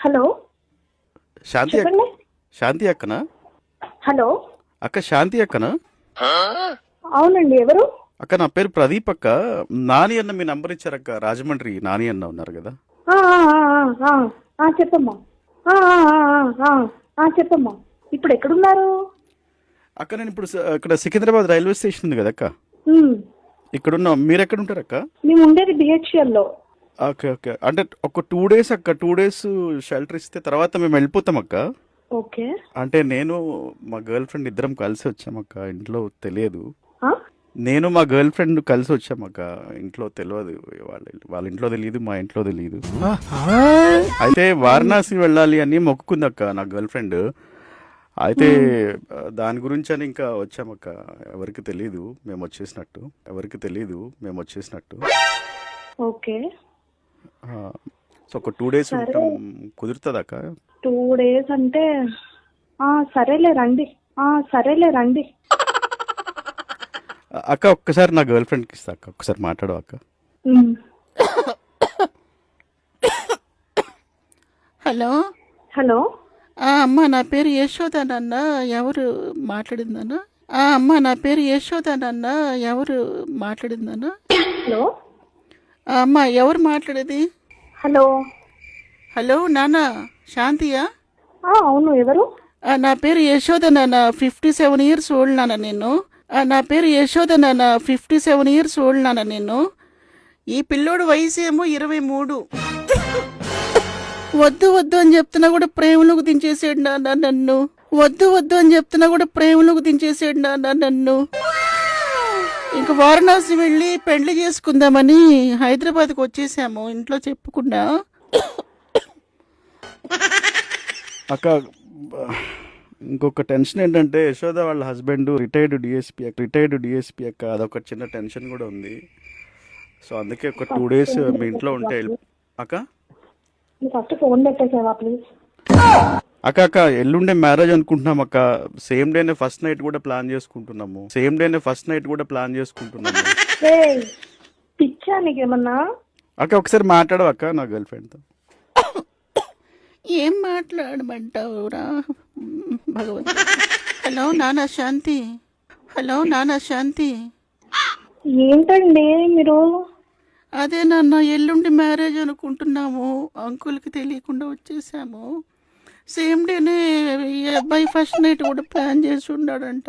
Hello శాంతి చెప్పండి. శాంతి అక్కనా? Hello అక్క శాంతి అక్కనా? అవునండి, ఎవరు? అక్క నా పేరు ప్రదీప్ అక్క. నాని అన్న మీ నంబర్ ఇచ్చారక్క. రాజమండ్రి నాని అన్న ఉన్నారు కదా. ఆ, ఆ, ఆ, ఆ, ఆ, చెప్పమ్మా. ఆ, ఆ, ఆ, ఆ, ఆ, చెప్పమ్మా. ఇప్పుడు ఎక్కడున్నారు? అక్క నేను ఇప్పుడు ఇక్కడ సికింద్రాబాద్ రైల్వే స్టేషన్ ఉంది కదా అక్క. ఉమ్, ఇక్కడున్న మీరు ఎక్కడ ఉంటారు అక్క? మేము ఉండేది బిహెచ్ఎల్ లో. ఓకే ఓకే, అంటే ఒక 2 days అక్క. 2 days షెల్టర్ ఇస్తే తర్వాత మేము వెళ్ళిపోతాం అక్క. ఓకే. అంటే నేను మా గర్ల్ ఫ్రెండ్ ఇద్దరం కలిసి వచ్చామక్క. ఇంట్లో తెలియదు. ఆ? నేను మా గర్ల్ ఫ్రెండ్ కలిసి వచ్చామక్క. ఇంట్లో తెలియదు. వాళ్ళ ఇంట్లో తెలియదు, మా ఇంట్లో తెలియదు. అయితే వారణాసి వెళ్ళాలి అని మొక్కుకుందక్క నా గర్ల్ ఫ్రెండ్. అయితే దాని గురించి అని ఇంకా వచ్చామక్క. ఎవరికి తెలియదు మేము వచ్చేసినట్టు. ఓకే. సో ఒక 2 days ఉంటాం, కుదురుతుందక్క? 2 days అంటే సరేలే రండి. సరేలే రండి. అక్క ఒక్కసారి నా గర్ల్ ఫ్రెండ్కి ఇస్తా అక్క, ఒక్కసారి మాట్లాడు అక్క. ఉమ్, హలో హలో అమ్మ నా పేరు యశోదానన్న, ఎవరు మాట్లాడిందన్న? అమ్మ నా పేరు యశోదానన్న, ఎవరు మాట్లాడిందన్న? హలో అమ్మ ఎవరు మాట్లాడేది? హలో. హలో నాన్న, శాంతియా? అవును, ఎవరు? నా పేరు యశోద నాన్న, 57 years ఓల్డ్ నాన్న నేను. నా పేరు యశోద నాన్న, 57 years ఓల్డ్ నాన్న నేను. ఈ పిల్లోడు వయసు ఏమో 23. వద్దు వద్దు అని చెప్తున్నా కూడా ప్రేమలోకి దించేసాడు నాన్న నన్ను. నన్ను ఇంక వారణాసి వెళ్ళి పెళ్లి చేసుకుందామని హైదరాబాద్కి వచ్చేసాము, ఇంట్లో చెప్పకుండా. అక్క ఇంకొక టెన్షన్ ఏంటంటే యశోద వాళ్ళ హస్బెండ్ రిటైర్డ్ డిఎస్పీ అక్క. అదొక చిన్న టెన్షన్ కూడా ఉంది. సో అందుకే ఒక 2 days మీ ఇంట్లో ఉంటే అక్క. ఫస్ట్ ఫోన్ పెట్టేసావా ప్లీజ్? అక్క ఎల్లుండే మ్యారేజ్ అనుకుంటున్నాం అక్క. సేమ్ డేనే ఫస్ట్ నైట్ కూడా ప్లాన్ చేసుకుంటున్నాము. పిచ్చా నీకేమన్నా? అక్క ఒకసారి మాట్లాడవు అక్క నా గర్ల్ ఫ్రెండ్తో. ఏం మాట్లాడమంటావురా భగవంతుడా. హలో నాన్న శాంతి. ఏంటండి మీరు? అదే నాన్న, ఎల్లుండి మ్యారేజ్ అనుకుంటున్నాము. అంకుల్కి తెలియకుండా వచ్చేసాము. సేమ్ డేనే ఈ అబ్బాయి ఫస్ట్ నైట్ కూడా ప్లాన్ చేసి ఉన్నాడంట.